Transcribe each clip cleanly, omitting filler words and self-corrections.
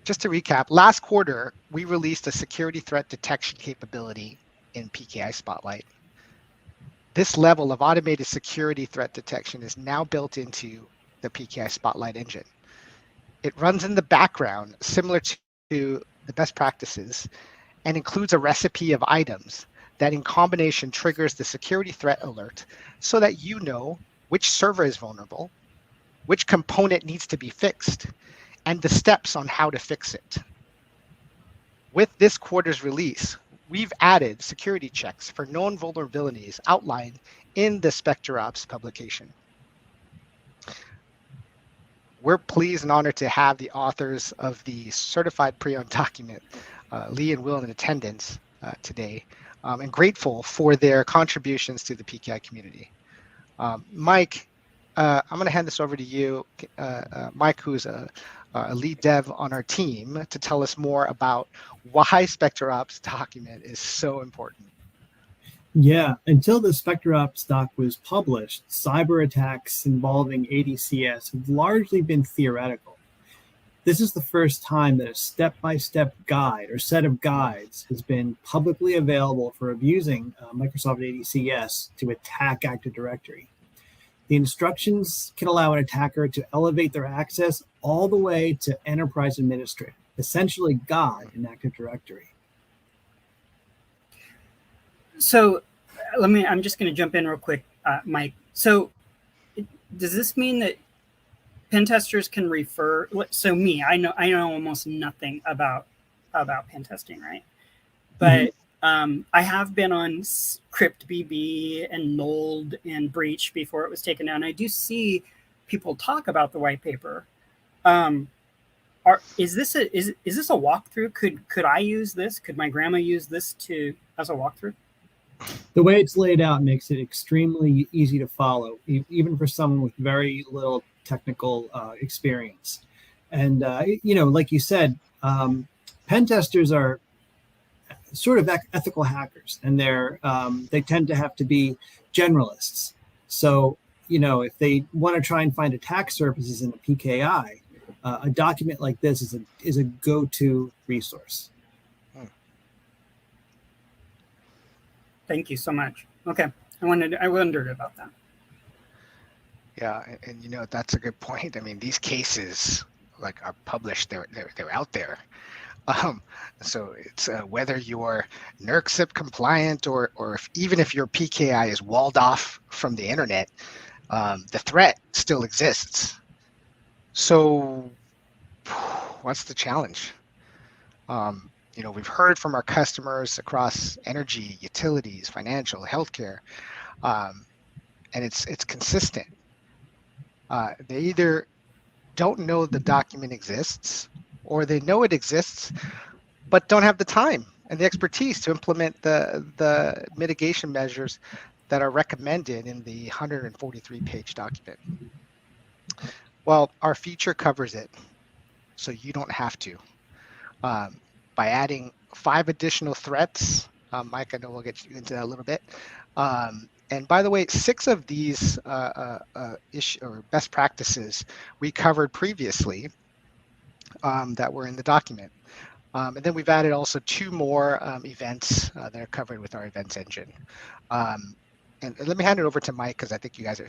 just to recap, last quarter, we released a security threat detection capability in PKI Spotlight. This level of automated security threat detection is now built into the PKI Spotlight engine. It runs in the background, similar to the best practices, and includes a recipe of items that in combination triggers the security threat alert so that you know which server is vulnerable, which component needs to be fixed, and the steps on how to fix it. With this quarter's release, we've added security checks for known vulnerabilities outlined in the SpecterOps publication. We're pleased and honored to have the authors of the certified pre-owned document, Lee and Will, in attendance today, and grateful for their contributions to the PKI community. Mike, I'm going to hand this over to you, Mike, who's a lead dev on our team, to tell us more about why SpecterOps document is so important. Yeah, until the SpecterOps doc was published, cyber attacks involving ADCS have largely been theoretical. This is the first time that a step-by-step guide or set of guides has been publicly available for abusing Microsoft ADCS to attack Active Directory. The instructions can allow an attacker to elevate their access all the way to enterprise administrator, essentially God in Active Directory. So I'm just going to jump in real quick, Mike. So does this mean that pen testers can refer? So me, I know almost nothing about pen testing, right? But I have been on CryptBB and Nold and Breach before it was taken down. I do see people talk about the white paper. Is this a walkthrough? Could I use this? Could my grandma use this as a walkthrough? The way it's laid out makes it extremely easy to follow, even for someone with very little technical experience. And like you said, pen testers are sort of ethical hackers, and they tend to have to be generalists. So, if they want to try and find attack surfaces in a PKI, a document like this is a go-to resource. Thank you so much. Okay, I wondered about that. Yeah, and that's a good point. I mean, these cases are published; they're out there. So it's whether you're NERC-CIP compliant or even if your PKI is walled off from the internet, the threat still exists. So what's the challenge? We've heard from our customers across energy, utilities, financial, healthcare, and it's consistent. They either don't know the document exists, or they know it exists, but don't have the time and the expertise to implement the mitigation measures that are recommended in the 143-page document. Well, our feature covers it, so you don't have to. By adding 5 additional threats, Mike, I know we'll get you into that a little bit. And by the way, 6 of these best practices we covered previously that were in the document. And then we've added also 2 more events that are covered with our events engine. And let me hand it over to Mike, because I think you guys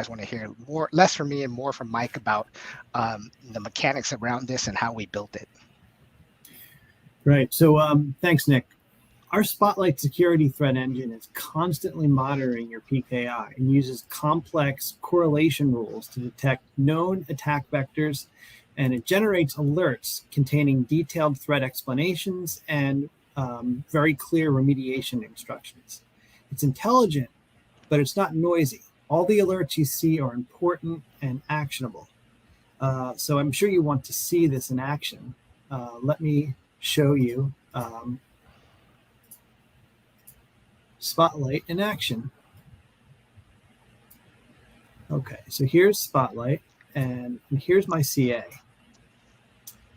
want to hear less from me and more from Mike about the mechanics around this and how we built it. Right. So thanks, Nick. Our Spotlight security threat engine is constantly monitoring your PKI and uses complex correlation rules to detect known attack vectors, and it generates alerts containing detailed threat explanations and very clear remediation instructions. It's intelligent, but it's not noisy. All the alerts you see are important and actionable. So I'm sure you want to see this in action. Let me show you Spotlight in action. Okay, so here's Spotlight, and here's my CA.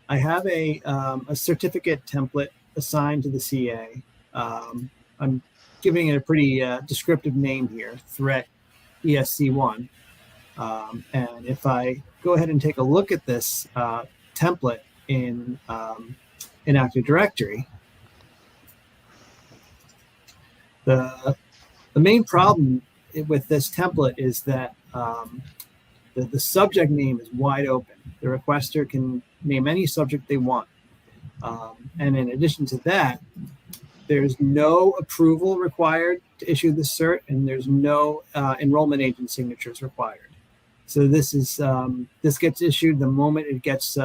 I have a certificate template assigned to the CA. I'm giving it a pretty descriptive name here, threat ESC1. And if I go ahead and take a look at this template, in Active Directory. The main problem with this template is that the subject name is wide open. The requester can name any subject they want. And in addition to that, there's no approval required to issue the cert, and there's no enrollment agent signatures required. So this gets issued the moment it gets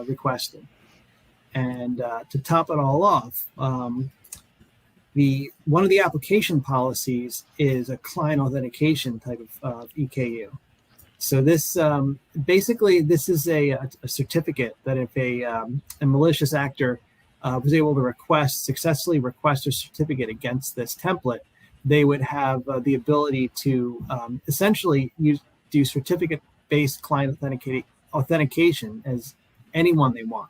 requested. And to top it all off, one of the application policies is a client authentication type of EKU. So this basically this is a certificate that if a malicious actor was able to successfully request a certificate against this template, they would have the ability to essentially do certificate-based client authentication as anyone they want.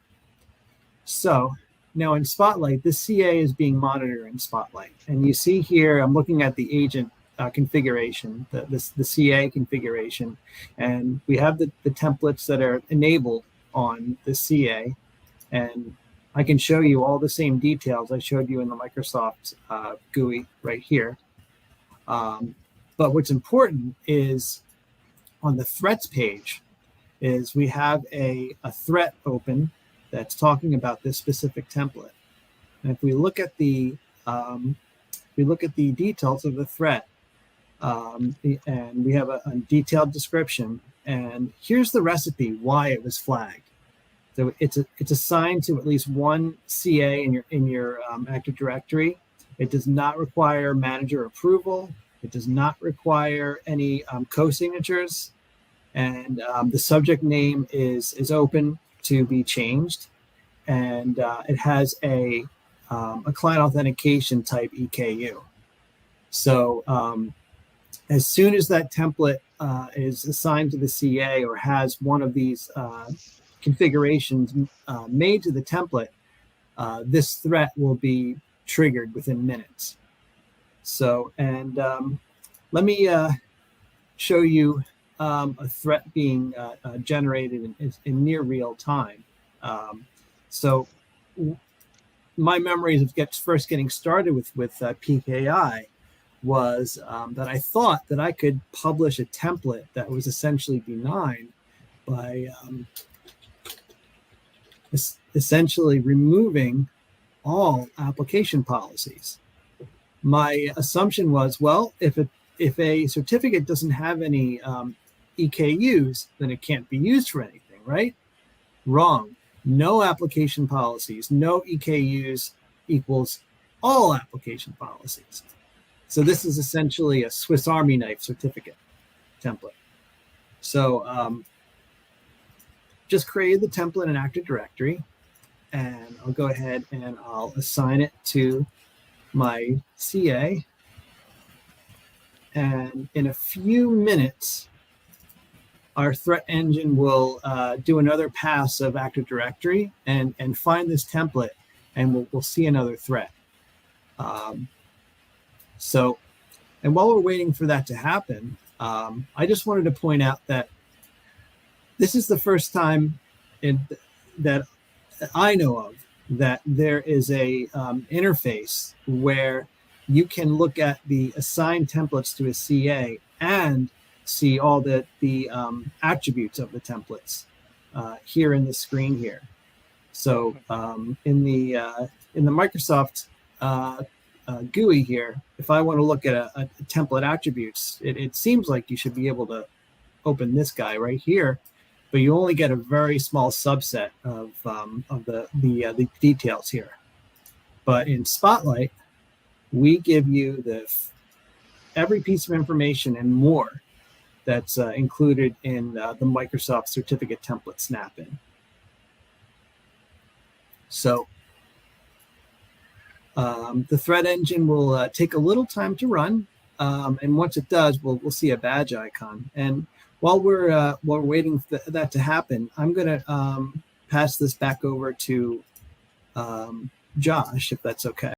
So now in Spotlight, this CA is being monitored in Spotlight, and you see here I'm looking at the agent configuration, the CA configuration, and we have the templates that are enabled on the CA, and I can show you all the same details I showed you in the Microsoft GUI right here. But what's important is on the threats page is we have a threat open that's talking about this specific template. And if we look at the details of the threat, and we have a detailed description, and here's the recipe why it was flagged. So it's assigned to at least one CA in your Active Directory. It does not require manager approval. It does not require any co-signatures, and the subject name is open to be changed, and it has a client authentication type EKU. So as soon as that template is assigned to the CA or has one of these configurations made to the template, this threat will be triggered within minutes. So, and let me show you a threat being generated in near real time. So my memories of first getting started with PKI was that I thought that I could publish a template that was essentially benign by essentially removing all application policies. My assumption was, well, if a certificate doesn't have any EKUs, then it can't be used for anything, right? Wrong. No application policies, no EKUs equals all application policies. So this is essentially a Swiss Army knife certificate template. So just create the template in Active Directory, and I'll go ahead and I'll assign it to my CA. And in a few minutes, our threat engine will do another pass of Active Directory and find this template, and we'll see another threat. And while we're waiting for that to happen, I just wanted to point out that this is the first time that I know of that there is a interface where you can look at the assigned templates to a CA and see all the attributes of the templates here in the screen here. So in the Microsoft GUI here, if I want to look at a template attributes, it seems like you should be able to open this guy right here, but you only get a very small subset of the details here. But in Spotlight, we give you every piece of information and more that's included in the Microsoft certificate template snap-in. So the threat engine will take a little time to run, and once it does, we'll see a badge icon. And while we're waiting for that to happen, I'm going to pass this back over to Josh, if that's okay.